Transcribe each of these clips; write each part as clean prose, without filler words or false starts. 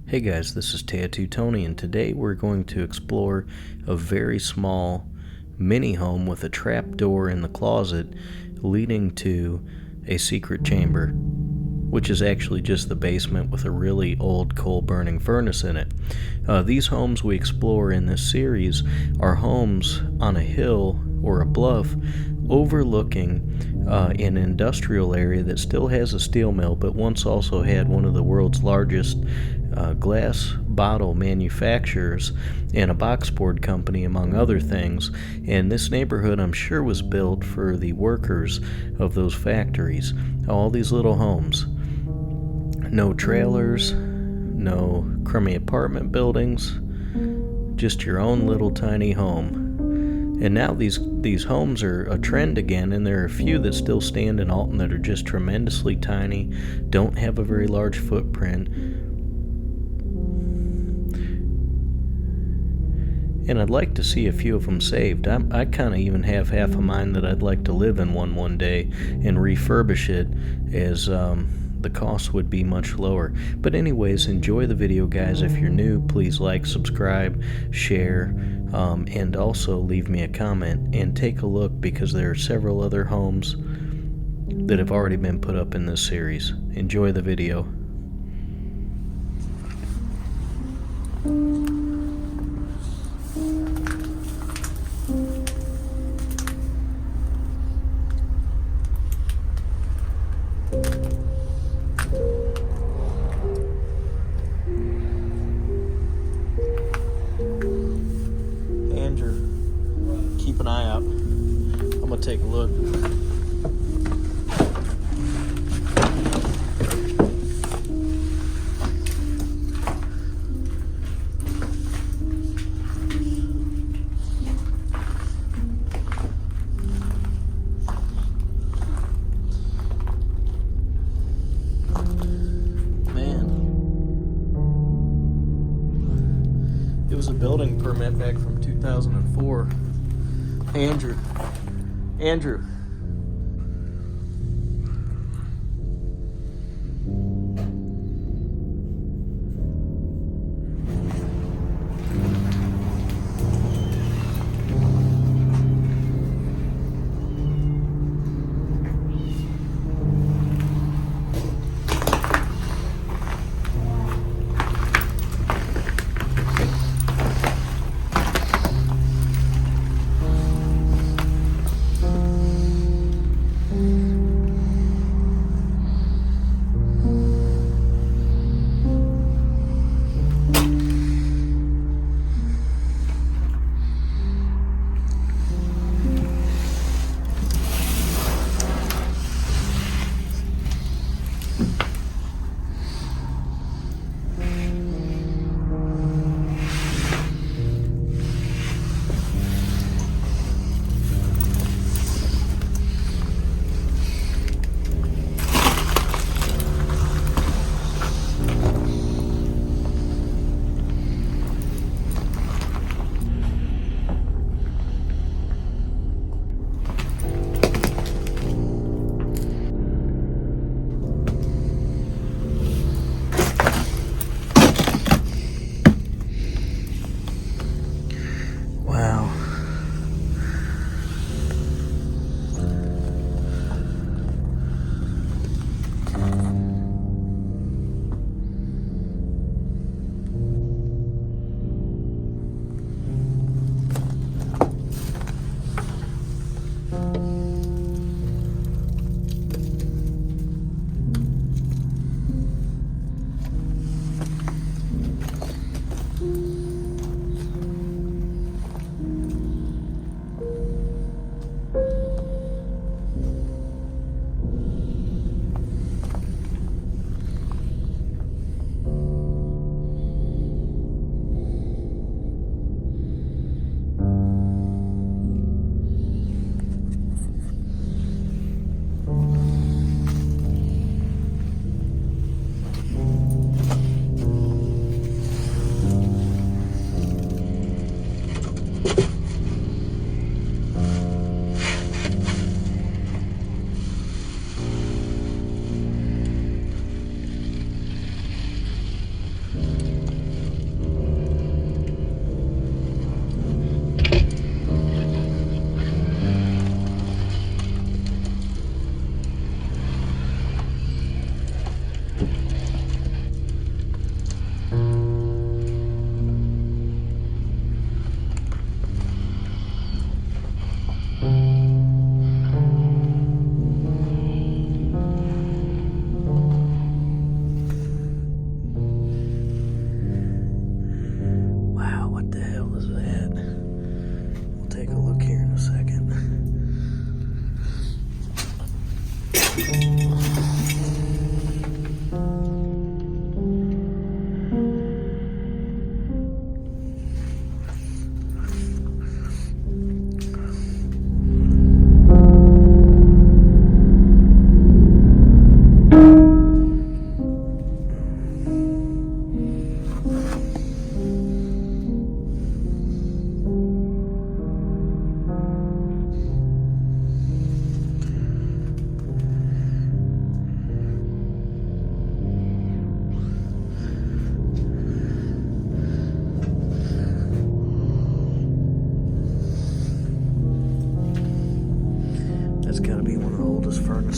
Hey guys, this is Tattoo Tony, and today we're going to explore a very small mini home with a trap door in the closet leading to a secret chamber, which is actually just the basement with a really old coal burning furnace in it. These homes we explore in this series are homes on a hill or a bluff overlooking an industrial area that still has a steel mill, but once also had one of the world's largest glass bottle manufacturers and a boxboard company, among other things. And this neighborhood, I'm sure, was built for the workers of those factories. All these little homes, no trailers, no crummy apartment buildings, just your own little tiny home. And now these homes are a trend again, and there are a few that still stand in Alton that are just tremendously tiny, don't have a very large footprint. And I'd like to see a few of them saved. I kind of even have half a mind that I'd like to live in one day and refurbish it, as the cost would be much lower. But anyways, enjoy the video, guys. If you're new, please like, subscribe, share, and also leave me a comment and take a look, because there are several other homes that have already been put up in this series. Enjoy the video. Keep an eye out. I'm gonna take a look. Man, it was a building permit back from 2004. Andrew.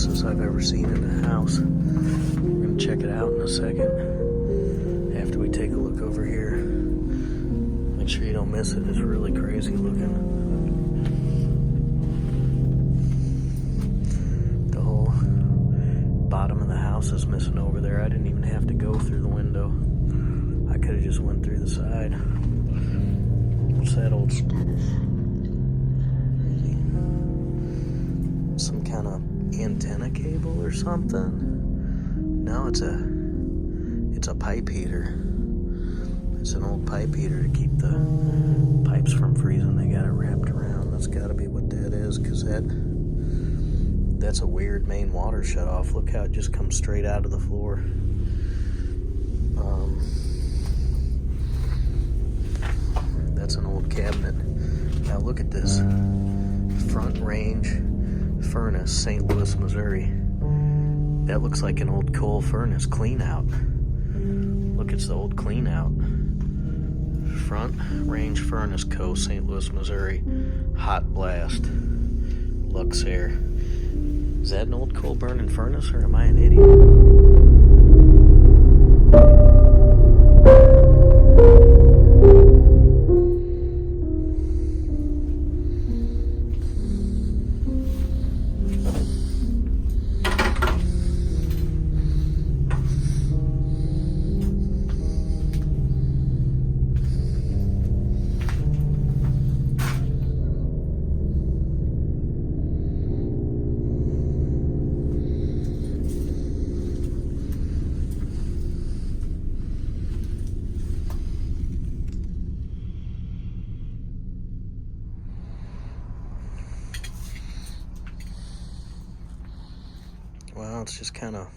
fastest I've ever seen in a house. We're gonna check it out in a second after we take a look over here. Make sure you don't miss it. It's really crazy looking. The whole bottom of the house is missing over there. I didn't even have to go through the window. I could have just went through the side. What's that old stuff? Crazy. Some kind of antenna cable or something? No, it's a pipe heater. It's an old pipe heater to keep the pipes from freezing. They got it wrapped around. That's got to be what that is, because that's a weird main water shut off. Look how it just comes straight out of the floor. That's an old cabinet. Now look at this. Front range furnace, St. Louis, Missouri. That looks like an old coal furnace clean out. Look, it's the old clean out. Front range furnace co. St. Louis, Missouri. Hot blast. Luxair. Is that an old coal burning furnace, or am I an idiot? Well, it's just kind of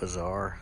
bizarre.